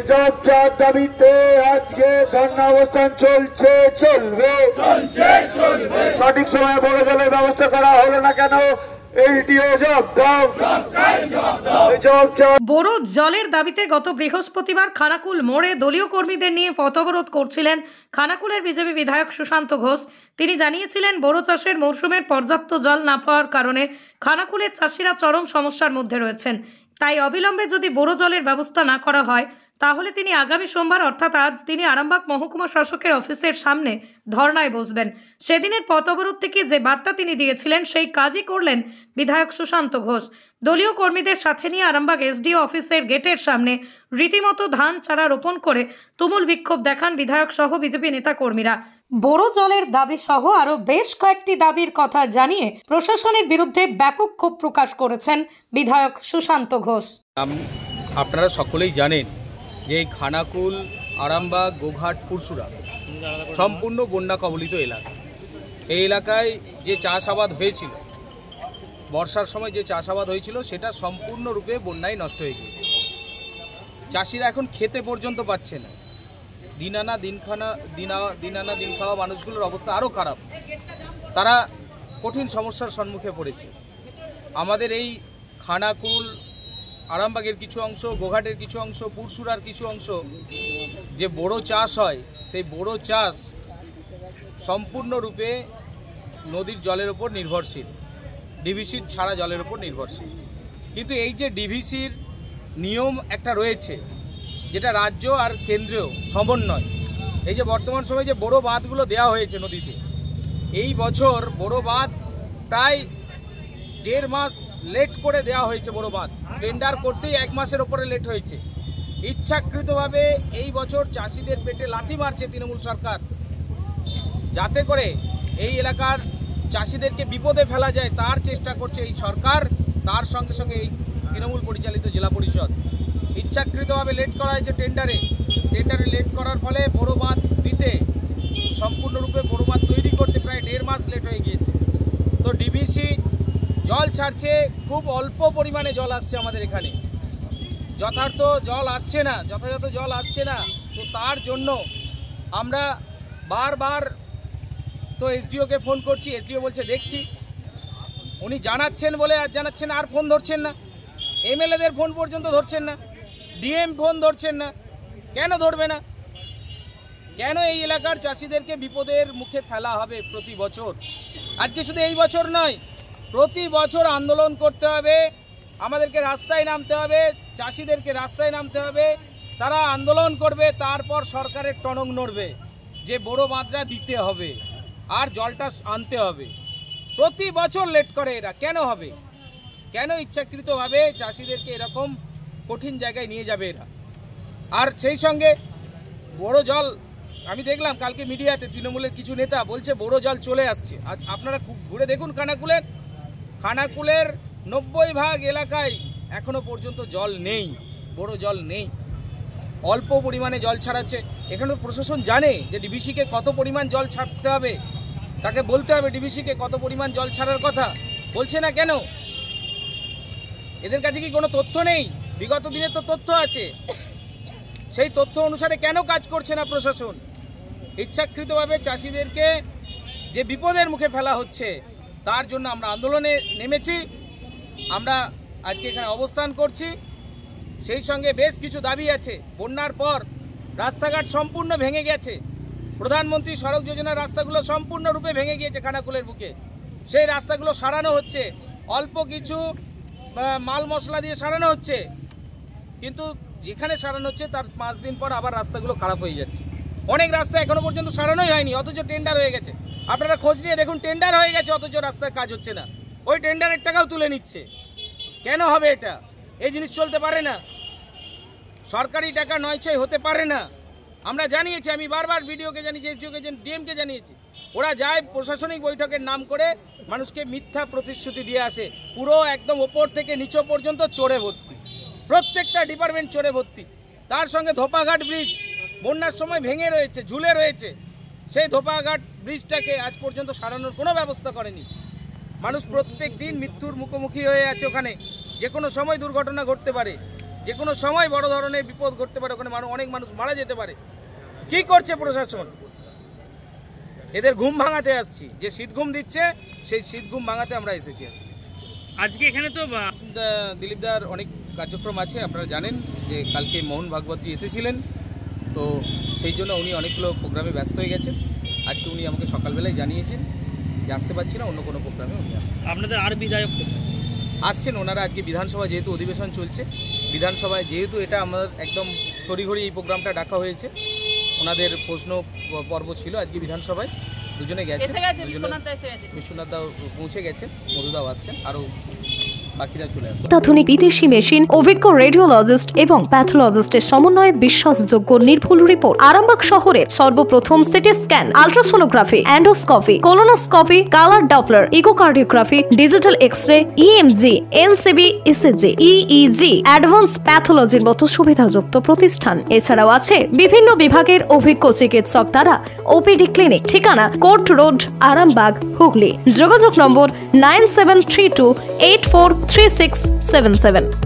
জবাব দাবিতে আজকে ধর্ণা অবস্থান চলছে, চলবে, সঠিক সময়ে বড় জলের ব্যবস্থা করা হলো না কেন? বড় জলের দাবিতে গত বৃহস্পতিবার খানাকুল মোড়ে দলীয় কর্মীদের নিয়ে পথ অবরোধ করছিলেন খানাকুলের বিজেপি বিধায়ক সুশান্ত ঘোষ। তিনি জানিয়েছিলেন, বড় চাষের মরশুমের পর্যাপ্ত জল না পাওয়ার কারণে খানাকুলের চাষিরা চরম সমস্যার মধ্যে রয়েছেন। তাই অবিলম্বে যদি বড় জলের ব্যবস্থা না করা হয় তাহলে তিনি আগামী সোমবার অর্থাৎ আজ তিনি আরামবাগ মহকুমা শাসকের অফিসের সামনে ধর্নায় বসবেন। সেদিনের পথ অবরোধ থেকে যে বার্তা তিনি দিয়েছিলেন সেই কাজই করলেন বিধায়ক সুশান্ত ঘোষ। দলীয় কর্মীদের সাথে নিয়ে আরামবাগ এসডিও অফিসের গেটের সামনে রীতিমতো ধান চারা রোপণ করে তুমুল বিক্ষোভ দেখান বিধায়ক সহ বিজেপি নেতা কর্মীরা। বড় জলের দাবি সহ আরও বেশ কয়েকটি দাবির কথা জানিয়ে প্রশাসনের বিরুদ্ধে ব্যাপক ক্ষোভ প্রকাশ করেছেন বিধায়ক সুশান্ত ঘোষ। আপনারা সকলেই জানেন যে খানাকুল, আরামবাগ, গোঘাট, পুরসুরা সম্পূর্ণ বন্যা কবলিত এলাকা। এই এলাকায় যে চাষাবাদ হয়েছিল, বর্ষার সময় যে চাষাবাদ হয়েছিল সেটা সম্পূর্ণরূপে বন্যায় নষ্ট হয়ে গিয়েছে। চাষিরা এখন খেতে পর্যন্ত পাচ্ছে না। দিন আনা দিন খাওয়া মানুষগুলোর অবস্থা আরও খারাপ। তারা কঠিন সমস্যার সম্মুখে পড়েছে। আমাদের এই খানাকুল, আরামবাগের কিছু অংশ, গোঘাটের কিছু অংশ, পুরসুরার কিছু অংশ যে বড় চাষ হয়, সেই বড় চাষ সম্পূর্ণরূপে নদীর জলের ওপর নির্ভরশীল, ডিভিসির ছাড়া জলের ওপর নির্ভরশীল। কিন্তু এই যে ডিভিসির নিয়ম একটা রয়েছে, যেটা রাজ্য আর কেন্দ্রীয় সমন্বয়, এই যে বর্তমান সময়ে যে বড় বাঁধগুলো দেওয়া হয়েছে নদীতে, এই বছর বড় বাঁধ প্রায় 1.5 মাস লেট করে দেওয়া হয়েছে। বড় বাঁধ টেন্ডার করতেই 1 মাসের ওপরে লেট হয়েছে। ইচ্ছাকৃতভাবে এই বছর চাষিদের পেটে লাথি মারছে তৃণমূল সরকার, যাতে করে এই এলাকার চাষিদেরকে বিপদে ফেলা যায় তার চেষ্টা করছে এই সরকার। তার সঙ্গে সঙ্গে এই তৃণমূল পরিচালিত জেলা পরিষদ ইচ্ছাকৃতভাবে লেট করা হয়েছে। টেন্ডারে লেট করার ফলে বড় বাঁধ দিতে, সম্পূর্ণরূপে বড় বাঁধ তৈরি করতে প্রায় 1.5 মাস লেট হয়ে গিয়েছে। তো ডিভিসি জল ছাড়ছে, খুব অল্প পরিমাণে জল আসছে আমাদের এখানে, যথাযথ জল আসছে না। তো তার জন্য আমরা বারবার তো এসডিওকে ফোন করছি, এসডিও বলছে দেখছি। উনি জানাচ্ছেন বলে আর জানাচ্ছেন, আর ফোন ধরছেন না। এমএলএদের ফোন পর্যন্ত ধরছেন না, ডিএম ফোন ধরছেন না। কেন ধরবে না? কেন এই এলাকার চাষিদেরকে বিপদের মুখে ফেলা হবে প্রতি বছর? আজকে শুধু এই বছর নয়, প্রতি বছর আন্দোলন করতে হবে, আমাদেরকে রাস্তায় নামতে হবে, চাষিদেরকে রাস্তায় নামতে হবে। তারা আন্দোলন করবে, তারপর সরকারের টনক নড়বে যে বড় বাঁধটা দিতে হবে আর জলটা আনতে হবে। প্রতি বছর লেট করে এরা। কেন হবে? কেন ইচ্ছাকৃতভাবে চাষিদেরকে এরকম কঠিন জায়গায় নিয়ে যাবে এরা? আর সেই সঙ্গে বড় জল, আমি দেখলাম কালকে মিডিয়াতে তৃণমূলের কিছু নেতা বলছে বড় জল চলে আসছে। আজ আপনারা ঘুরে দেখুন খানাকুলের 90% এলাকায় এখনো পর্যন্ত জল নেই, বড় জল নেই, অল্প পরিমাণে জল ছাড়াচ্ছে। এখানে প্রশাসন জানে যে ডিভিসিকে কত পরিমাণ জল ছাড়তে হবে, তাকে বলতে হবে ডিভিসিকে কত পরিমাণ জল ছাড়ার কথা। বলছে না কেন? এদের কাছে কি কোনো তথ্য নেই? বিগত দিনের তো তথ্য আছে, সেই তথ্য অনুসারে কেন কাজ করছে না প্রশাসন? ইচ্ছাকৃতভাবে চাষিদেরকে যে বিপদের মুখে ফেলা হচ্ছে, তার জন্য আমরা আন্দোলনে নেমেছি। আমরা আজকে এখানে অবস্থান করছি। সেই সঙ্গে বেশ কিছু দাবি আছে। বন্যার পর রাস্তাঘাট সম্পূর্ণ ভেঙে গেছে, প্রধানমন্ত্রী সড়ক যোজনার রাস্তাগুলো সম্পূর্ণরূপে ভেঙে গিয়েছে খানাকুলের বুকে। সেই রাস্তাগুলো সারানো হচ্ছে, অল্প কিছু মাল মশলা দিয়ে সারানো হচ্ছে, কিন্তু যেখানে সারানো হচ্ছে তার 5 দিন পর আবার রাস্তাগুলো খারাপ হয়ে যাচ্ছে। অনেক রাস্তা এখনো পর্যন্ত সারানোই হয়নি, অথচ টেন্ডার হয়ে গেছে। আপনারা খোঁজ নিয়ে দেখুন, টেন্ডার হয়ে গেছে অথচ রাস্তায় কাজ হচ্ছে না। ওই টেন্ডারের টাকাও তুলে নিচ্ছে। কেন হবে এটা? এই জিনিস চলতে পারে না। সরকারি টাকা নয়ছয় হতে পারে না। আমরা জানিয়েছি, আমি বারবার ভিডিওকে জানিয়েছি, এসডিওকে ডিএমকে জানিয়েছি। ওরা যায় প্রশাসনিক বৈঠকের নাম করে মানুষকে মিথ্যা প্রতিশ্রুতি দিয়ে আসে। পুরো একদম ওপর থেকে নিচ পর্যন্ত চোরে ভর্তি, প্রত্যেকটা ডিপার্টমেন্ট চোরে ভর্তি। তার সঙ্গে ধোপাঘাট ব্রিজ বন্যার সময় ভেঙে রয়েছে, ঝুলে রয়েছে। সেই ধোপাঘাট ব্রিজটাকে আজ পর্যন্ত সারানোর কোনো ব্যবস্থা করেনি। মানুষ প্রত্যেক দিন মৃত্যুর মুখোমুখি হয়ে আছে। ওখানে যে কোনো সময় দুর্ঘটনা ঘটতে পারে। যে কোনো সময় বড় ধরনের বিপদ ঘটতে পারে, ওখানে অনেক মানুষ মারা যেতে পারে। কি করছে প্রশাসন? এদের ঘুম ভাঙাতে আসছি, যে শীত ঘুম দিচ্ছে সেই শীত ঘুম ভাঙাতে আমরা এসেছি আজকে এখানে। তো দিলীপদার অনেক কার্যক্রম আছে, আপনারা জানেন যে কালকে মোহন ভাগবতজি এসেছিলেন, তো সেই জন্য উনি অনেকগুলো প্রোগ্রামে ব্যস্ত হয়ে গেছেন। আজকে উনি আমাকে সকালবেলায় জানিয়েছেন যে আসতে পারছি না, অন্য কোনো প্রোগ্রামে উনি আসবেন। আপনাদের আর বিধায়ক আসছেন ওনারা? আজকে বিধানসভা যেহেতু অধিবেশন চলছে, বিধানসভায় যেহেতু এটা আমাদের একদম তড়িঘড়ি এই প্রোগ্রামটা ডাকা হয়েছে, ওনাদের প্রশ্ন পর্ব ছিল আজকে বিধানসভায়, দুজনে গেছে, বিশ্বনাথদাও পৌঁছে গেছে, মধুদাও আসছেন, আরও বাকিরা চলে আসছে। অত্যাধুনিক বিদেশি মেশিন, অভিজ্ঞ রেডিওলজিস্ট এবং প্যাথোলজিস্টের সমন্বয়ে বিশ্বাসযোগ্য নির্ভুল রিপোর্ট। আরামবাগ শহরের সর্বপ্রথম CT scan, ultrasonography, endoscopy, colonoscopy, colour Doppler, echocardiography, digital X-ray, EMG, NCV, ECG, EEG, advance প্যাথোলজির মতো সুবিধাযুক্ত প্রতিষ্ঠান। এছাড়াও আছে বিভিন্ন বিভাগের অভিজ্ঞ চিকিৎসক দ্বারা ওপিডি ক্লিনিক। ঠিকানা কোর্ট রোড, আরামবাগ, হুগলি। যোগাযোগ নম্বর 9732843677।